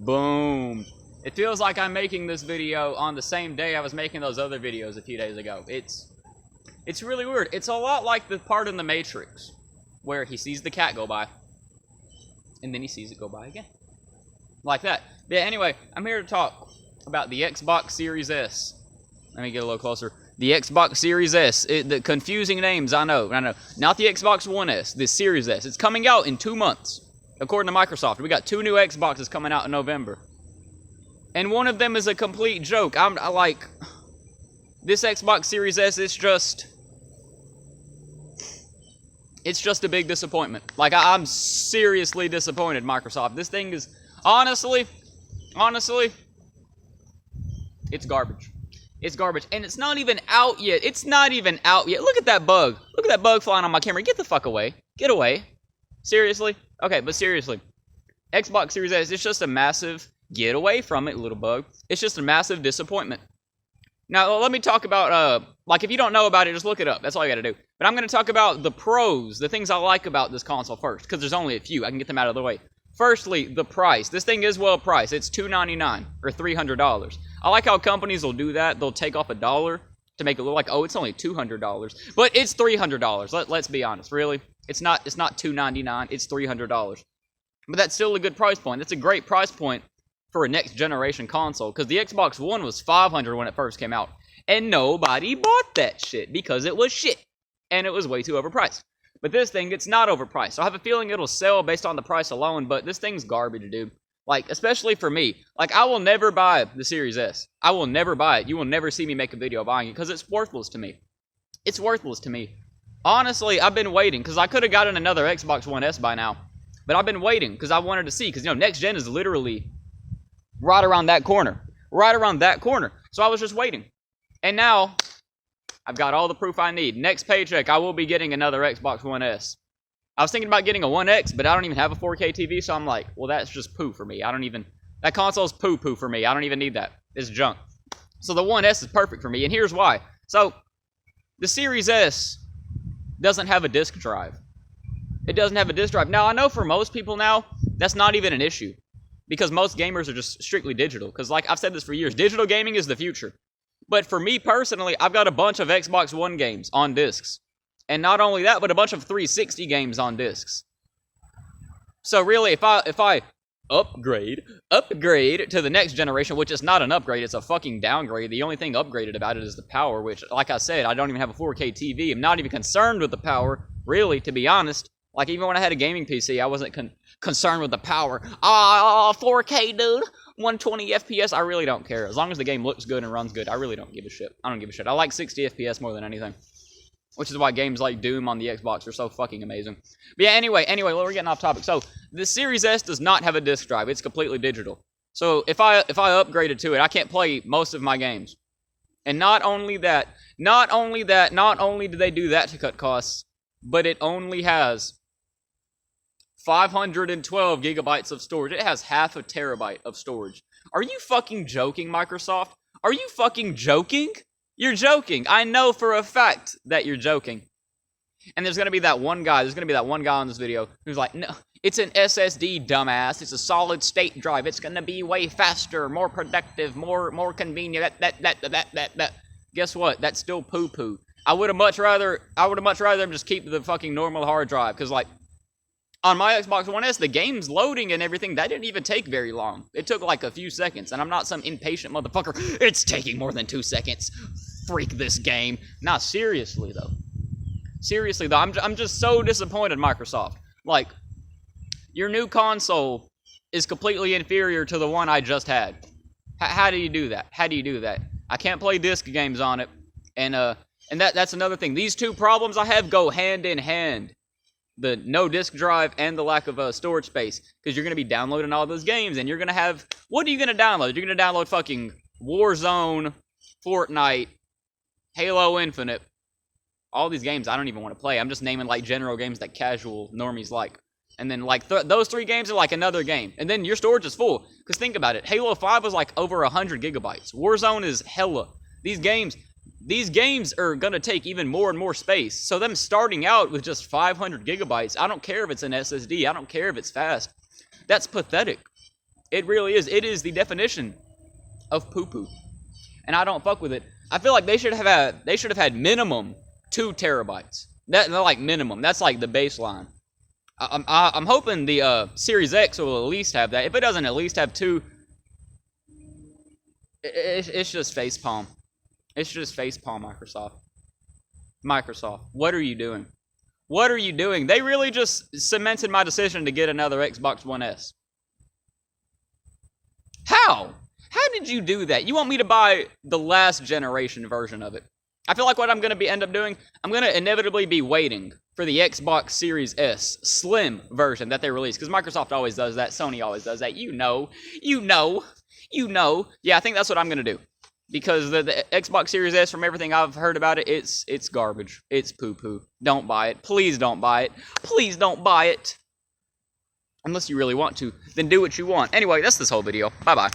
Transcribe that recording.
Boom. It feels like I'm making this video on the same day I was making those other videos a few days ago. It's really weird. It's a lot like the part in The Matrix where he sees the cat go by, and then he sees it go by again. Like that. Yeah, anyway, I'm here to talk about the Xbox Series S. Let me get a little closer. The Xbox Series S. The confusing names, I know. Not the Xbox One S, the Series S. It's coming out in 2 months. According to Microsoft, we got 2 new Xboxes coming out in November. And one of them is a complete joke. I like, this Xbox Series S, it's just a big disappointment. Like, I'm seriously disappointed, Microsoft. This thing is, honestly, it's garbage. It's garbage. And it's not even out yet. It's not even out yet. Look at that bug. Look at that bug flying on my camera. Get the fuck away. Get away. Seriously? Okay, but seriously. Xbox Series S, it's just a massive, get away from it, little bug. It's just a massive disappointment. Now, let me talk about, like, if you don't know about it, just look it up. That's all you gotta do. But I'm gonna talk about the pros, the things I like about this console first, because there's only a few. I can get them out of the way. Firstly, the price. This thing is well priced. It's $299 or $300. I like how companies will do that. They'll take off $1 to make it look like, oh, it's only $200. But it's $300. Let's be honest. Really? It's not $299. It's $300. But that's still a good price point. That's a great price point for a next generation console, because the Xbox One was $500 when it first came out. And nobody bought that shit because it was shit. And it was way too overpriced. But this thing, it's not overpriced. So I have a feeling it'll sell based on the price alone, but this thing's garbage, dude. Like, especially for me. Like, I will never buy the Series S. I will never buy it. You will never see me make a video buying it, because it's worthless to me. It's worthless to me. Honestly, I've been waiting, because I could have gotten another Xbox One S by now. But I've been waiting, because I wanted to see, because, you know, next gen is literally right around that corner. Right around that corner. So I was just waiting. And now, I've got all the proof I need. Next paycheck, I will be getting another Xbox One S. I was thinking about getting a One X, but I don't even have a 4K TV, so I'm like, well, that's just poo for me. That console's poo-poo for me. I don't even need that. It's junk. So the One S is perfect for me, and here's why. So, the Series S doesn't have a disk drive. It doesn't have a disk drive. Now, I know for most people now, that's not even an issue, because most gamers are just strictly digital. Because, like, I've said this for years, digital gaming is the future. But for me personally, I've got a bunch of Xbox One games on discs. And not only that, but a bunch of 360 games on discs. So really, if I upgrade to the next generation, which is not an upgrade, it's a fucking downgrade. The only thing upgraded about it is the power, which, like I said, I don't even have a 4K TV. I'm not even concerned with the power, really, to be honest. Like, even when I had a gaming PC, I wasn't concerned with the power. 4K, dude. 120 FPS, I really don't care. As long as the game looks good and runs good, I really don't give a shit. I don't give a shit. I like 60 FPS more than anything. Which is why games like Doom on the Xbox are so fucking amazing. But yeah, anyway, well, we're getting off topic. So, the Series S does not have a disc drive. It's completely digital. So, if I upgraded to it, I can't play most of my games. And not only do they do that to cut costs, but it only has 512 gigabytes of storage. It has half a terabyte of storage. Are you fucking joking, Microsoft? Are you fucking joking? You're joking. I know for a fact that you're joking. And there's going to be that one guy on this video who's like, no, it's an SSD, dumbass. It's a solid state drive. It's going to be way faster, more productive, more convenient. That. Guess what? That's still poo-poo. I would have much rather them just keep the fucking normal hard drive, because, like, on my Xbox One S, the game's loading and everything, that didn't even take very long. It took like a few seconds, and I'm not some impatient motherfucker. It's taking more than 2 seconds. Freak this game. Nah, seriously though. I'm just so disappointed, Microsoft. Like, your new console is completely inferior to the one I just had. How do you do that? I can't play disc games on it, and that's another thing. These two problems I have go hand in hand. The no disk drive and the lack of storage space, because you're going to be downloading all those games, and you're going to have, what are you going to download? You're going to download fucking Warzone, Fortnite, Halo Infinite, all these games I don't even want to play. I'm just naming, like, general games that casual normies like. And then, like, those 3 games are like another game. And then your storage is full. Because think about it. Halo 5 was like over 100 gigabytes. Warzone is hella. These games are going to take even more and more space. So them starting out with just 500 gigabytes, I don't care if it's an SSD. I don't care if it's fast. That's pathetic. It really is. It is the definition of poo-poo. And I don't fuck with it. I feel like they should have had minimum 2 terabytes. They're like minimum. That's like the baseline. I'm hoping the Series X will at least have that. If it doesn't at least have 2, it's just facepalm. It's just facepalm, Microsoft. Microsoft, what are you doing? What are you doing? They really just cemented my decision to get another Xbox One S. How? How did you do that? You want me to buy the last generation version of it? I feel like what I'm going to end up doing, I'm going to inevitably be waiting for the Xbox Series S Slim version that they release. Because Microsoft always does that. Sony always does that. You know. Yeah, I think that's what I'm going to do. Because the Xbox Series S, from everything I've heard about it, it's garbage. It's poo-poo. Don't buy it. Please don't buy it. Please don't buy it. Unless you really want to, then do what you want. Anyway, that's this whole video. Bye-bye.